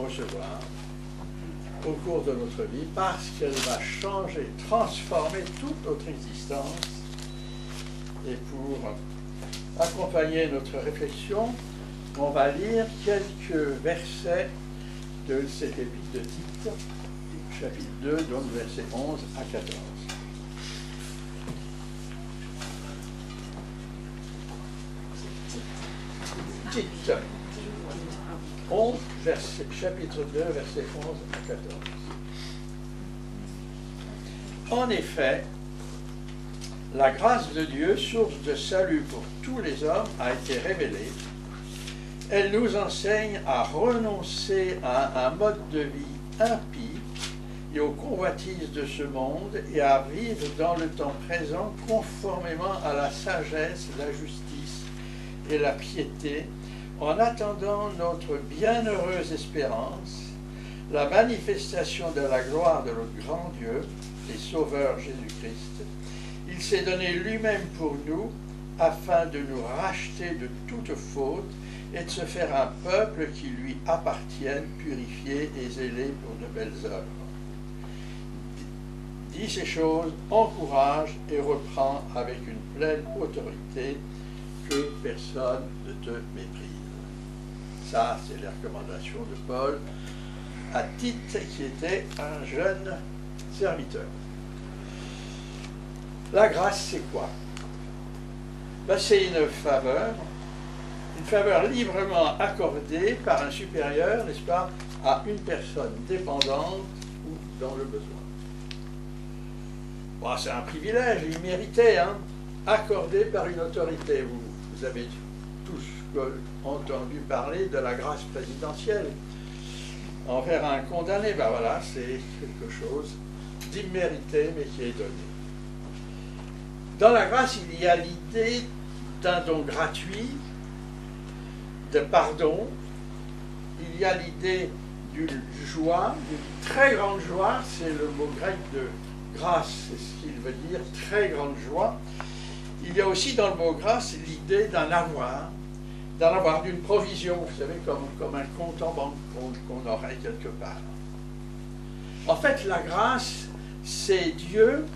recevoir au cours de notre vie, parce qu'elle va changer, transformer toute notre existence. Et pour accompagner notre réflexion, on va lire quelques versets de cet épître de Tite, chapitre 2, donc versets 11 à 14. Tite 11, chapitre 2, versets 11 à 14. En effet, la grâce de Dieu, source de salut pour tous les hommes, a été révélée. Elle nous enseigne à renoncer à un mode de vie impie et aux convoitises de ce monde et à vivre dans le temps présent conformément à la sagesse, la justice et la piété, en attendant notre bienheureuse espérance, la manifestation de la gloire de notre grand Dieu et Sauveur Jésus-Christ. Il s'est donné lui-même pour nous, afin de nous racheter de toute faute et de se faire un peuple qui lui appartienne, purifié et zélé pour de belles œuvres. Dis ces choses, encourage et reprend avec une pleine autorité, que personne ne te méprise. Ça, c'est les recommandations de Paul à Tite, qui était un jeune serviteur. La grâce, c'est quoi? Ben, c'est une faveur librement accordée par un supérieur, n'est-ce pas, à une personne dépendante ou dans le besoin. Bon, c'est un privilège, immérité, hein, accordé par une autorité. Vous avez tous entendu parler de la grâce présidentielle envers un condamné. Ben voilà, c'est quelque chose d'immérité, mais qui est donné. Dans la grâce, il y a l'idée d'un don gratuit, de pardon. Il y a l'idée d'une joie, d'une très grande joie. C'est le mot grec de grâce, c'est ce qu'il veut dire, très grande joie. Il y a aussi dans le mot grâce l'idée d'un avoir, d'une provision, vous savez, comme un compte en banque qu'on aurait quelque part. En fait, la grâce, c'est Dieu,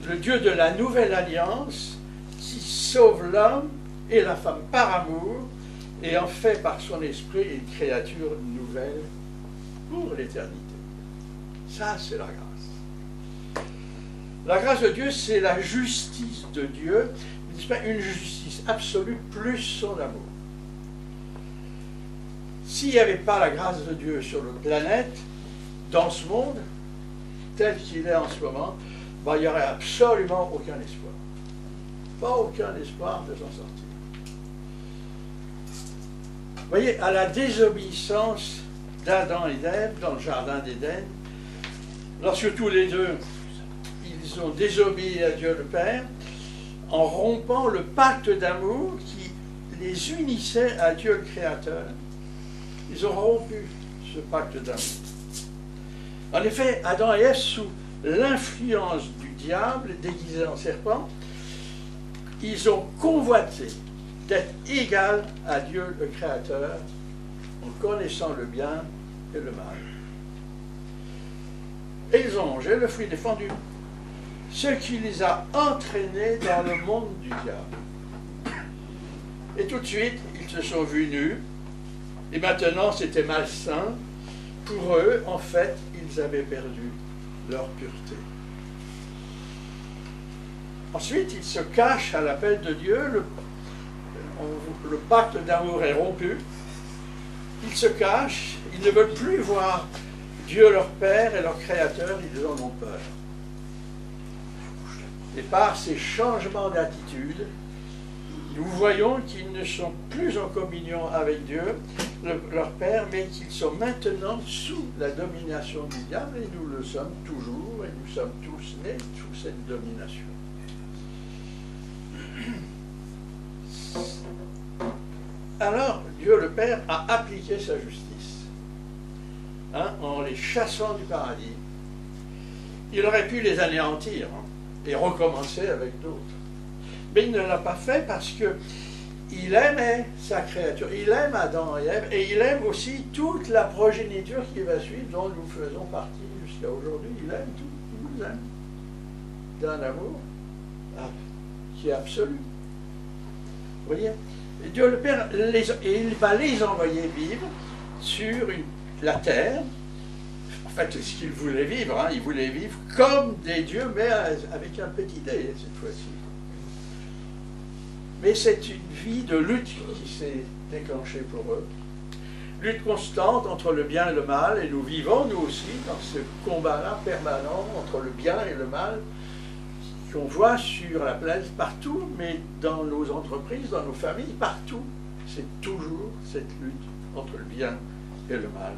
le Dieu de la nouvelle alliance, qui sauve l'homme et la femme par amour, et en fait par son esprit une créature nouvelle pour l'éternité. Ça, c'est la grâce. La grâce de Dieu, c'est la justice de Dieu, une justice absolue plus son amour. S'il n'y avait pas la grâce de Dieu sur notre planète, dans ce monde, tel qu'il est en ce moment, ben, il n'y aurait absolument aucun espoir. Pas aucun espoir de s'en sortir. Vous voyez, à la désobéissance d'Adam et d'Ève dans le jardin d'Éden, lorsque tous les deux, ils ont désobéi à Dieu le Père, en rompant le pacte d'amour qui les unissait à Dieu le Créateur, ils ont rompu ce pacte d'amour. En effet, Adam et Ève, sous l'influence du diable déguisé en serpent, ils ont convoité d'être égal à Dieu le Créateur en connaissant le bien et le mal. Et ils ont mangé le fruit défendu, ce qui les a entraînés dans le monde du diable. Et tout de suite, ils se sont vus nus, et maintenant c'était malsain. Pour eux, en fait, ils avaient perdu leur pureté. Ensuite, ils se cachent à l'appel de Dieu, le pacte d'amour est rompu, ils se cachent, ils ne veulent plus voir Dieu leur Père et leur Créateur, ils en ont peur. Et par ces changements d'attitude, nous voyons qu'ils ne sont plus en communion avec Dieu, leur Père, mais qu'ils sont maintenant sous la domination du diable, et nous le sommes toujours, et nous sommes tous nés sous cette domination. Alors, Dieu le Père a appliqué sa justice, en les chassant du paradis. Il aurait pu les anéantir et recommencer avec d'autres. Mais il ne l'a pas fait parce que il aimait sa créature, il aime Adam et Ève, et il aime aussi toute la progéniture qui va suivre, dont nous faisons partie jusqu'à aujourd'hui. Il aime tout, il nous aime. D'un amour qui est absolu. Vous voyez? Et Dieu le Père, il va les envoyer vivre sur la terre. En fait, ce qu'il voulait vivre, hein, il voulait vivre comme des dieux, mais avec un petit dé cette fois-ci. Mais c'est une vie de lutte qui s'est déclenchée pour eux. Lutte constante entre le bien et le mal, et nous vivons, nous aussi, dans ce combat-là permanent entre le bien et le mal, qu'on voit sur la planète partout, mais dans nos entreprises, dans nos familles, partout. C'est toujours cette lutte entre le bien et le mal.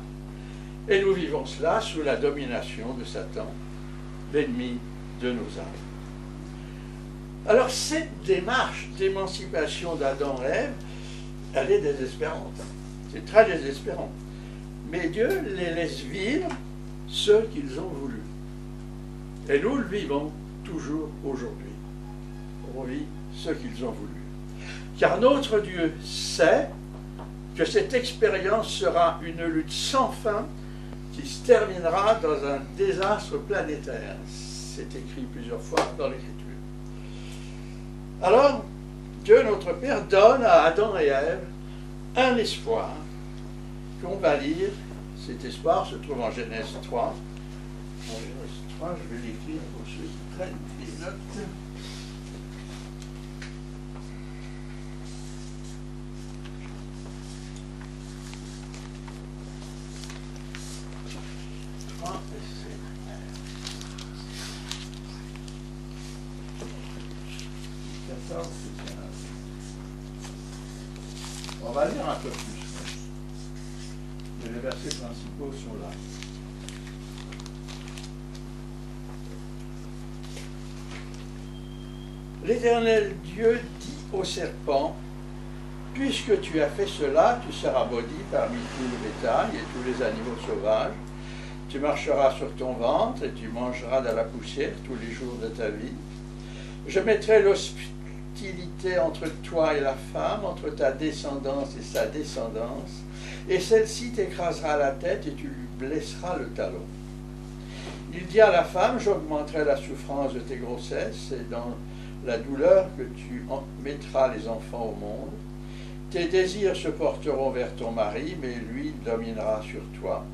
Et nous vivons cela sous la domination de Satan, l'ennemi de nos âmes. Alors cette démarche d'émancipation d'Adam et Ève, elle est désespérante. C'est très désespérant. Mais Dieu les laisse vivre ce qu'ils ont voulu. Et nous le vivons toujours aujourd'hui. On vit ce qu'ils ont voulu. Car notre Dieu sait que cette expérience sera une lutte sans fin qui se terminera dans un désastre planétaire. C'est écrit plusieurs fois dans l'Écriture. Alors, Dieu notre Père donne à Adam et Ève un espoir qu'on va lire. Cet espoir se trouve en Genèse 3. En Genèse 3, je vais l'écrire pour ceux qui prennent des notes. On va lire un peu plus. Mais les versets principaux sont là. L'Éternel Dieu dit au serpent, « Puisque tu as fait cela, tu seras maudit parmi tout le bétail et tous les animaux sauvages. Tu marcheras sur ton ventre et tu mangeras de la poussière tous les jours de ta vie. Je mettrai l'hostilité entre toi et la femme, entre ta descendance et sa descendance, et celle-ci t'écrasera la tête et tu lui blesseras le talon. Il dit à la femme, j'augmenterai la souffrance de tes grossesses, et dans la douleur que tu mettras les enfants au monde. Tes désirs se porteront vers ton mari, mais lui dominera sur toi.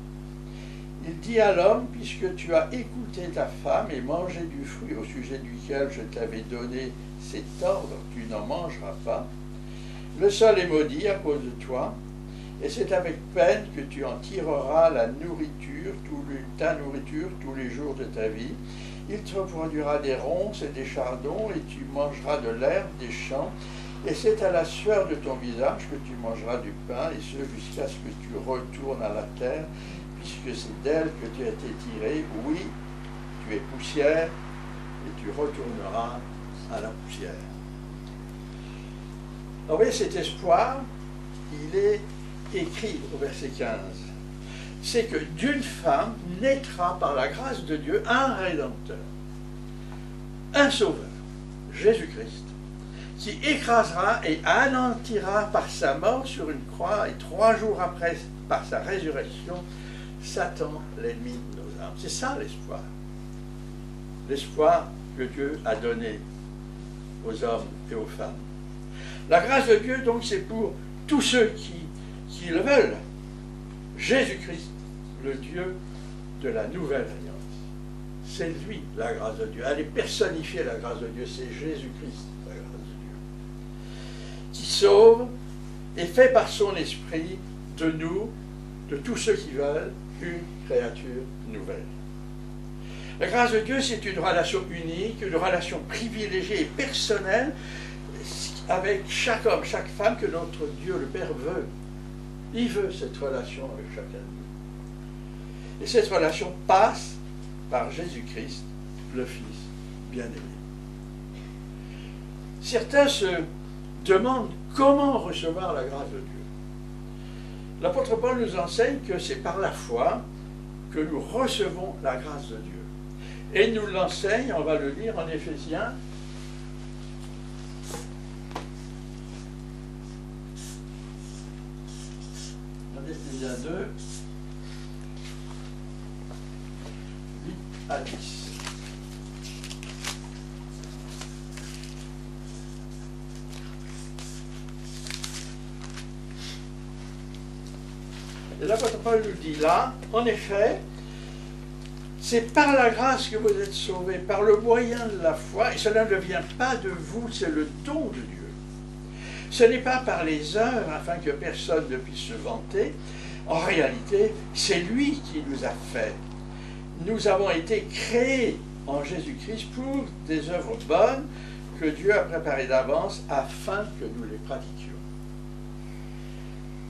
Il dit à l'homme, puisque tu as écouté ta femme et mangé du fruit au sujet duquel je t'avais donné cet ordre, tu n'en mangeras pas. Le sol est maudit à cause de toi, et c'est avec peine que tu en tireras ta nourriture tous les jours de ta vie. Il te produira des ronces et des chardons, et tu mangeras de l'herbe des champs, et c'est à la sueur de ton visage que tu mangeras du pain, et ce jusqu'à ce que tu retournes à la terre, puisque c'est d'elle que tu as été tiré. Oui, tu es poussière, et tu retourneras à la poussière. Alors, vous voyez, cet espoir, il est écrit au verset 15. C'est que d'une femme naîtra par la grâce de Dieu un Rédempteur, un Sauveur, Jésus-Christ, qui écrasera et anéantira par sa mort sur une croix et 3 jours après, par sa résurrection, Satan, l'ennemi de nos âmes. C'est ça l'espoir. L'espoir que Dieu a donné aux hommes et aux femmes. La grâce de Dieu, donc, c'est pour tous ceux qui le veulent. Jésus-Christ, le Dieu de la nouvelle alliance. C'est lui, la grâce de Dieu. Elle est personnifiée, la grâce de Dieu. C'est Jésus-Christ, la grâce de Dieu. Qui sauve et fait par son esprit de nous, de tous ceux qui veulent, une créature nouvelle. La grâce de Dieu, c'est une relation unique, une relation privilégiée et personnelle avec chaque homme, chaque femme que notre Dieu, le Père, veut. Il veut cette relation avec chacun de nous. Et cette relation passe par Jésus-Christ, le Fils bien-aimé. Certains se demandent comment recevoir la grâce de Dieu. L'apôtre Paul nous enseigne que c'est par la foi que nous recevons la grâce de Dieu. Et il nous l'enseigne, on va le lire en Éphésiens. Éphésiens 2, 8 à 10. Et l'apôtre Paul nous dit là, en effet, c'est par la grâce que vous êtes sauvés, par le moyen de la foi, et cela ne vient pas de vous, c'est le don de Dieu. Ce n'est pas par les œuvres afin que personne ne puisse se vanter. En réalité, c'est lui qui nous a fait. Nous avons été créés en Jésus-Christ pour des œuvres bonnes que Dieu a préparées d'avance afin que nous les pratiquions.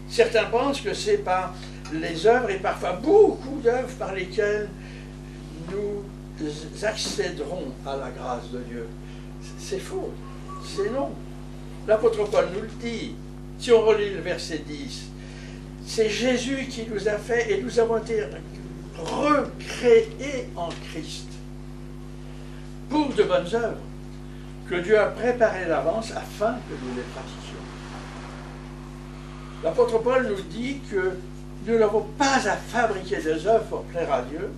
Certains pensent que c'est par les œuvres, et parfois beaucoup d'œuvres, par lesquelles nous accéderons à la grâce de Dieu. C'est faux, c'est non. L'apôtre Paul nous le dit. Si on relit le verset 10, c'est Jésus qui nous a fait et nous avons été recréés en Christ pour de bonnes œuvres que Dieu a préparées d'avance afin que nous les pratiquions. L'apôtre Paul nous dit que nous n'avons pas à fabriquer des œuvres pour plaire à Dieu,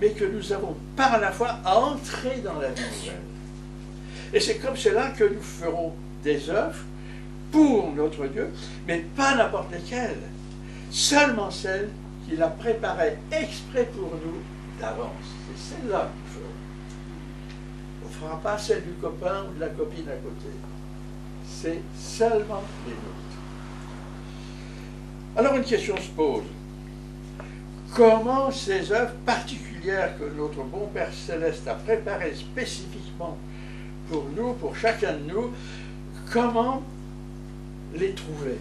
mais que nous avons par la foi à entrer dans la vie nouvelle. Et c'est comme cela que nous ferons des œuvres pour notre Dieu, mais pas n'importe lesquelles, seulement celles qu'il a préparées exprès pour nous d'avance. C'est celle-là qu'il faut. On ne fera pas celle du copain ou de la copine à côté. C'est seulement les nôtres. Alors une question se pose. Comment ces œuvres particulières que notre bon Père Céleste a préparées spécifiquement pour nous, pour chacun de nous, comment les trouver?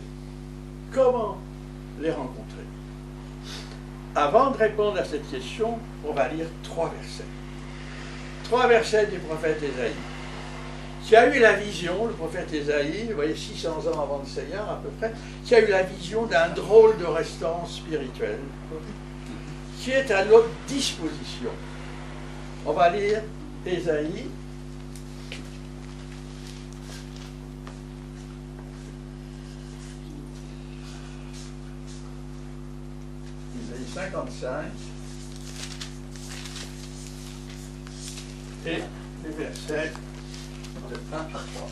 Comment les rencontrer? Avant de répondre à cette question, on va lire 3 versets. 3 versets du prophète Ésaïe, qui a eu la vision, le prophète Ésaïe, vous voyez, 600 ans avant le Seigneur à peu près, qui a eu la vision d'un drôle de restant spirituel, qui est à notre disposition. On va lire Ésaïe, Ésaïe 55, et les versets de 1 à 3.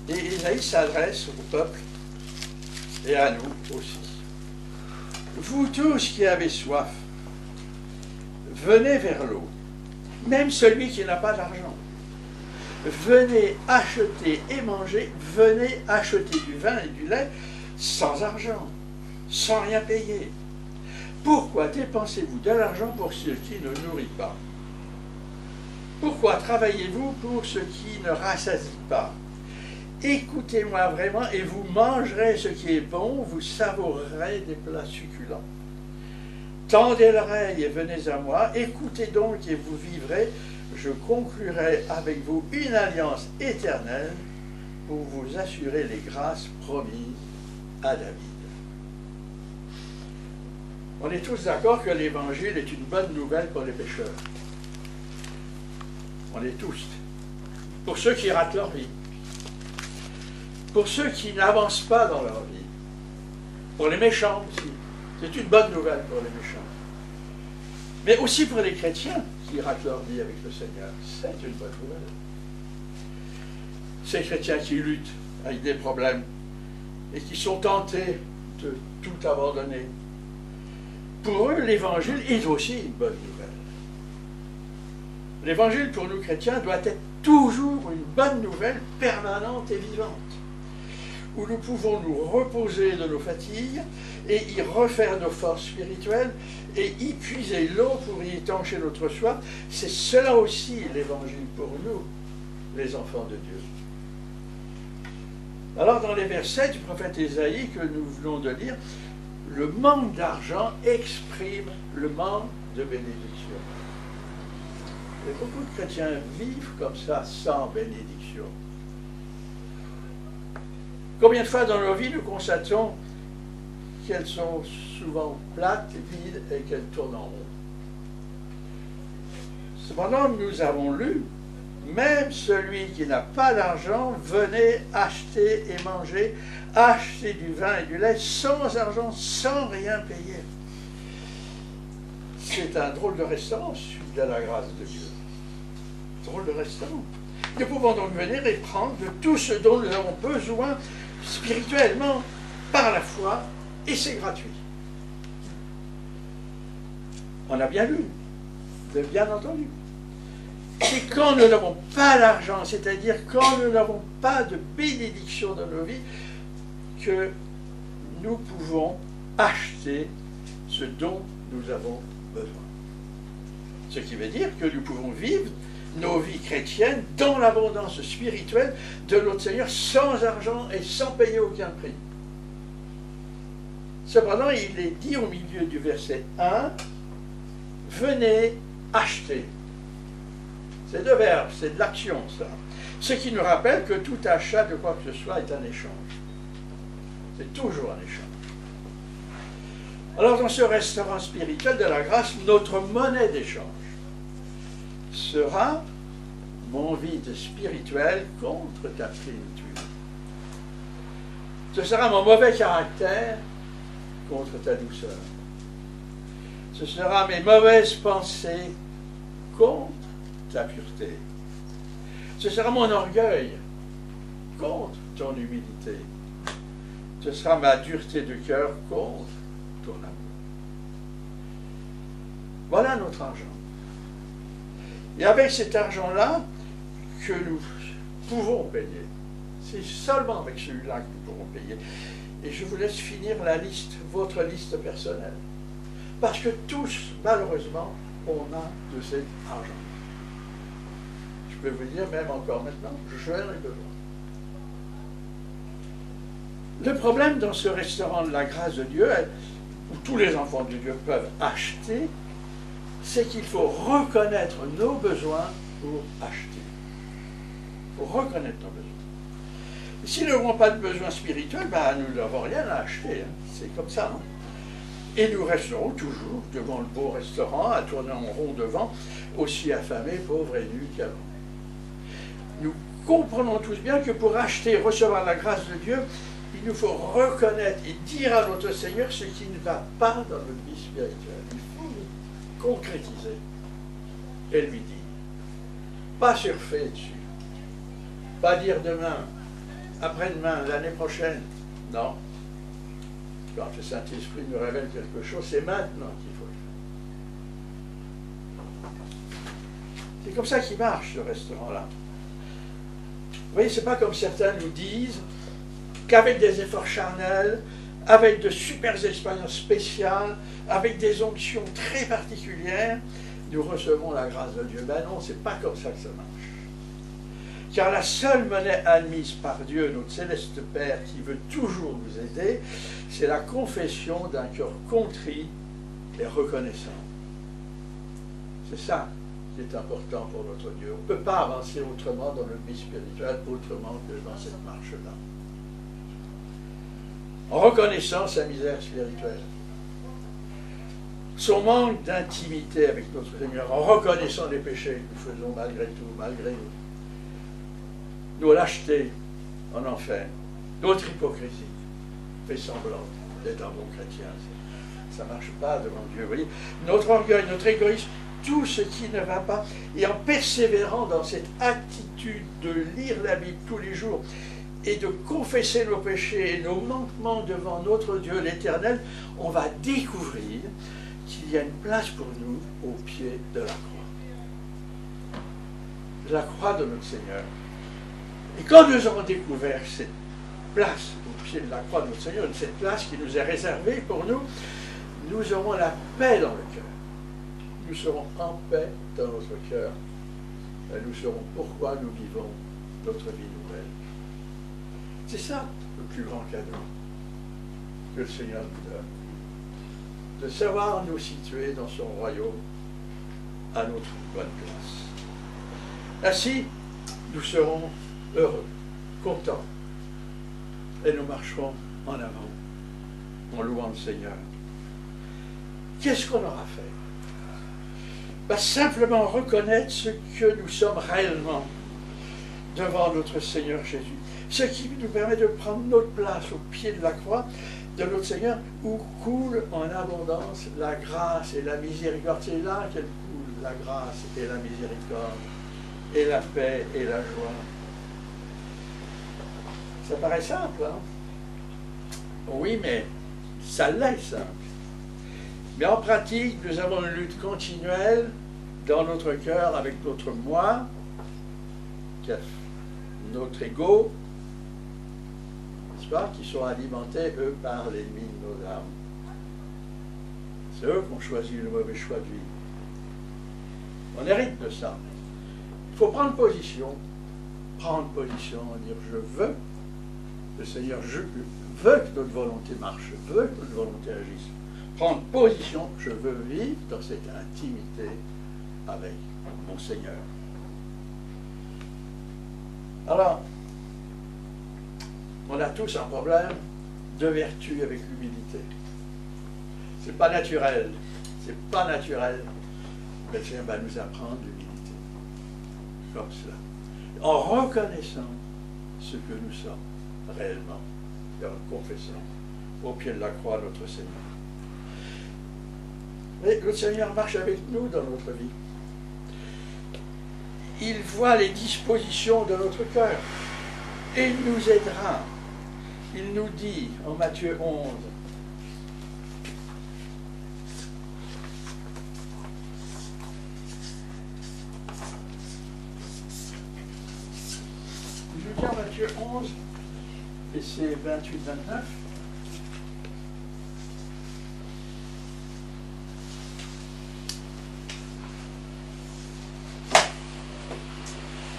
Et Ésaïe s'adresse au peuple et à nous aussi. Vous tous qui avez soif, venez vers l'eau, même celui qui n'a pas d'argent. Venez acheter et manger, venez acheter du vin et du lait sans argent, sans rien payer. Pourquoi dépensez-vous de l'argent pour ce qui ne nourrit pas? Pourquoi travaillez-vous pour ce qui ne rassasie pas? Écoutez-moi vraiment et vous mangerez ce qui est bon, vous savourerez des plats succulents. Tendez l'oreille et venez à moi, écoutez donc et vous vivrez, je conclurai avec vous une alliance éternelle pour vous assurer les grâces promises à David. On est tous d'accord que l'Évangile est une bonne nouvelle pour les pécheurs. On est tous. Pour ceux qui ratent leur vie. Pour ceux qui n'avancent pas dans leur vie. Pour les méchants aussi. C'est une bonne nouvelle pour les méchants. Mais aussi pour les chrétiens qui ratent leur vie avec le Seigneur. C'est une bonne nouvelle. Ces chrétiens qui luttent avec des problèmes et qui sont tentés de tout abandonner. Pour eux, l'Évangile est aussi une bonne nouvelle. L'Évangile, pour nous chrétiens, doit être toujours une bonne nouvelle permanente et vivante, où nous pouvons nous reposer de nos fatigues et y refaire nos forces spirituelles et y puiser l'eau pour y étancher notre soif. C'est cela aussi l'Évangile pour nous, les enfants de Dieu. Alors, dans les versets du prophète Ésaïe que nous venons de lire, le manque d'argent exprime le manque de bénédiction. Et beaucoup de chrétiens vivent comme ça, sans bénédiction. Combien de fois dans nos vies nous constatons qu'elles sont souvent plates, vides et qu'elles tournent en rond? Cependant, nous avons lu, même celui qui n'a pas d'argent, venez acheter et manger, acheter du vin et du lait sans argent, sans rien payer. C'est un drôle de restaurant, celui de la grâce de Dieu. Drôle de restaurant. Nous pouvons donc venir et prendre de tout ce dont nous avons besoin spirituellement par la foi, et c'est gratuit. On a bien lu, bien entendu. C'est quand nous n'avons pas l'argent, c'est-à-dire quand nous n'avons pas de bénédiction dans nos vies, que nous pouvons acheter ce dont nous avons besoin. Ce qui veut dire que nous pouvons vivre nos vies chrétiennes dans l'abondance spirituelle de notre Seigneur sans argent et sans payer aucun prix. Cependant, il est dit au milieu du verset 1, venez acheter. C'est deux verbes, c'est de l'action, ça. Ce qui nous rappelle que tout achat de quoi que ce soit est un échange. C'est toujours un échange. Alors, dans ce restaurant spirituel de la grâce, notre monnaie d'échange sera mon vide spirituel contre ta plénitude. Ce sera mon mauvais caractère contre ta douceur. Ce sera mes mauvaises pensées contre ta pureté. Ce sera mon orgueil contre ton humilité. Ce sera ma dureté de cœur contre ton amour. Voilà notre argent. Et avec cet argent-là que nous pouvons payer. C'est seulement avec celui-là que nous pourrons payer. Et je vous laisse finir la liste, votre liste personnelle. Parce que tous, malheureusement, on a de cet argent. Je peux vous dire, même encore maintenant, j'en ai besoin. Le problème dans ce restaurant de la grâce de Dieu, où tous les enfants de Dieu peuvent acheter, c'est qu'il faut reconnaître nos besoins pour acheter. Il faut reconnaître nos besoins. Et si nous n'avons pas de besoins spirituels, nous n'avons rien à acheter. Hein. C'est comme ça. Hein. Et nous resterons toujours devant le beau restaurant, à tourner en rond devant, aussi affamés, pauvres et nus qu'avant. Nous comprenons tous bien que pour acheter et recevoir la grâce de Dieu, il nous faut reconnaître et dire à notre Seigneur ce qui ne va pas dans notre vie spirituelle. Il faut nous concrétiser et lui dire. Pas surfer dessus. Pas dire demain, après-demain, l'année prochaine. Non. Quand le Saint-Esprit nous révèle quelque chose, c'est maintenant qu'il faut le faire. C'est comme ça qu'il marche, ce restaurant-là. Vous voyez, c'est pas comme certains nous disent qu'avec des efforts charnels, avec de super expériences spéciales, avec des onctions très particulières, nous recevons la grâce de Dieu. Ben non, c'est pas comme ça que ça marche. Car la seule monnaie admise par Dieu, notre céleste Père, qui veut toujours nous aider, c'est la confession d'un cœur contrit et reconnaissant. C'est ça qui est important pour notre Dieu. On ne peut pas avancer autrement dans notre vie spirituelle, autrement que dans cette marche-là. En reconnaissant sa misère spirituelle, son manque d'intimité avec notre Seigneur, en reconnaissant les péchés que nous faisons malgré tout, malgré nous, nos lâchetés en enfer, notre hypocrisie, fait semblant d'être un bon chrétien. Ça ne marche pas devant Dieu. Vous voyez, notre orgueil, notre égoïsme, tout ce qui ne va pas, et en persévérant dans cette attitude de lire la Bible tous les jours et de confesser nos péchés et nos manquements devant notre Dieu l'Éternel, on va découvrir qu'il y a une place pour nous au pied de la croix. La croix de notre Seigneur. Et quand nous aurons découvert cette place au pied de la croix de notre Seigneur, cette place qui nous est réservée pour nous, nous aurons la paix dans le cœur. Nous serons en paix dans notre cœur. Et nous saurons pourquoi nous vivons notre vie nouvelle. C'est ça le plus grand cadeau que le Seigneur nous donne. De savoir nous situer dans son royaume à notre bonne place. Ainsi, nous serons heureux, contents, et nous marcherons en avant, en louant le Seigneur. Qu'est-ce qu'on aura fait? simplement reconnaître ce que nous sommes réellement devant notre Seigneur Jésus. Ce qui nous permet de prendre notre place au pied de la croix de notre Seigneur, où coule en abondance la grâce et la miséricorde. C'est là qu'elle coule, la grâce et la miséricorde, et la paix et la joie. Ça paraît simple, hein? Oui, mais ça l'est simple. Mais en pratique, nous avons une lutte continuelle dans notre cœur avec notre moi, notre ego, n'est-ce pas, qui sont alimentés, eux, par l'ennemi de nos âmes. C'est eux qui ont choisi le mauvais choix de vie. On hérite de ça. Il faut prendre position, dire je veux, le Seigneur, je veux que notre volonté marche, je veux que notre volonté agisse. Prendre position, je veux vivre dans cette intimité avec mon Seigneur. Alors, on a tous un problème de vertu avec l'humilité. C'est pas naturel, mais le Seigneur va nous apprendre l'humilité, comme cela, en reconnaissant ce que nous sommes réellement, et en confessant au pied de la croix notre Seigneur. Mais le Seigneur marche avec nous dans notre vie. Il voit les dispositions de notre cœur et il nous aidera. Il nous dit en Matthieu 11, je vous dis en Matthieu 11, et c'est 28-29,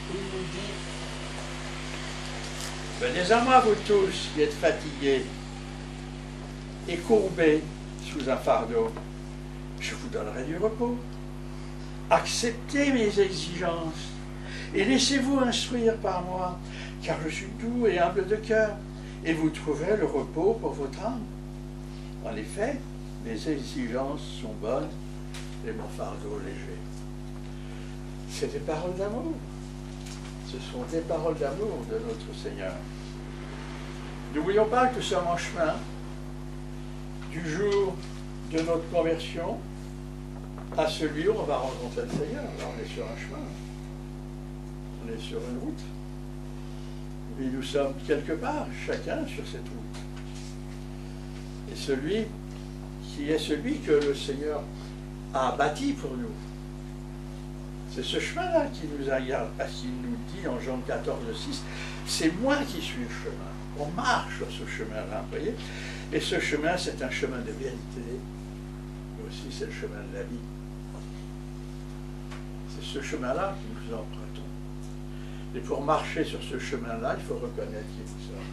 il nous dit, venez à moi vous tous qui êtes fatigués et courbés sous un fardeau, je vous donnerai du repos. Acceptez mes exigences et laissez-vous instruire par moi, car je suis doux et humble de cœur, et vous trouverez le repos pour votre âme. En effet, mes exigences sont bonnes et mon fardeau léger. C'est des paroles d'amour. Ce sont des paroles d'amour de notre Seigneur. N'oublions pas que nous sommes en chemin du jour de notre conversion à celui où on va rencontrer le Seigneur. Là, on est sur un chemin. On est sur une route. Et nous sommes quelque part, chacun sur cette route. Et celui qui est celui que le Seigneur a bâti pour nous. C'est ce chemin-là qui nous regarde, parce qu'il nous dit en Jean 14,6, c'est moi qui suis le chemin. On marche sur ce chemin-là, vous voyez. Et ce chemin, c'est un chemin de vérité, mais aussi c'est le chemin de la vie. C'est ce chemin-là que nous empruntons. Et pour marcher sur ce chemin-là, il faut reconnaître qui nous sommes.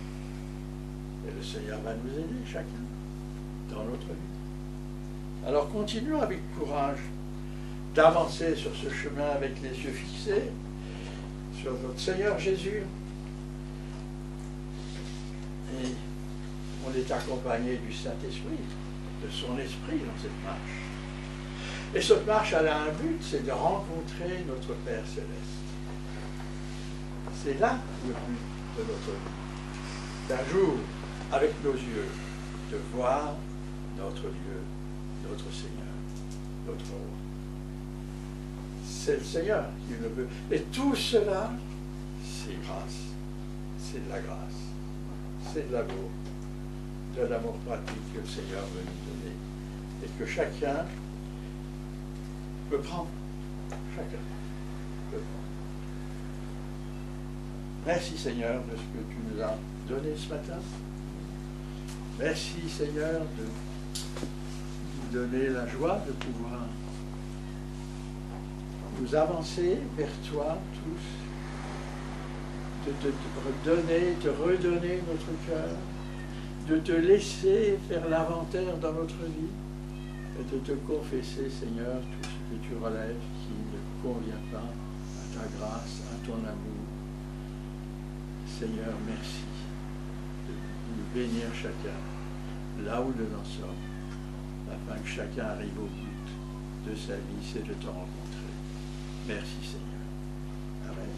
Et le Seigneur va nous aider, chacun, dans notre vie. Alors continuons avec courage d'avancer sur ce chemin avec les yeux fixés sur notre Seigneur Jésus. Et on est accompagné du Saint-Esprit, de son Esprit dans cette marche. Et cette marche, elle a un but, c'est de rencontrer notre Père Céleste. C'est là le but de notre vie. D'un jour, avec nos yeux, de voir notre Dieu, notre Seigneur, notre Roi. C'est le Seigneur qui le veut. Et tout cela, c'est grâce. C'est de la grâce. C'est de l'amour pratique que le Seigneur veut nous donner. Et que chacun peut prendre. Chacun peut prendre. Merci Seigneur de ce que tu nous as donné ce matin. Merci Seigneur de nous donner la joie de pouvoir nous avancer vers toi tous, de te redonner notre cœur, de te laisser faire l'inventaire dans notre vie et de te confesser, Seigneur, tout ce que tu relèves qui ne convient pas à ta grâce, à ton amour. Seigneur, merci de nous bénir chacun là où nous en sommes, afin que chacun arrive au but de sa vie, c'est de te rencontrer. Merci Seigneur. Amen.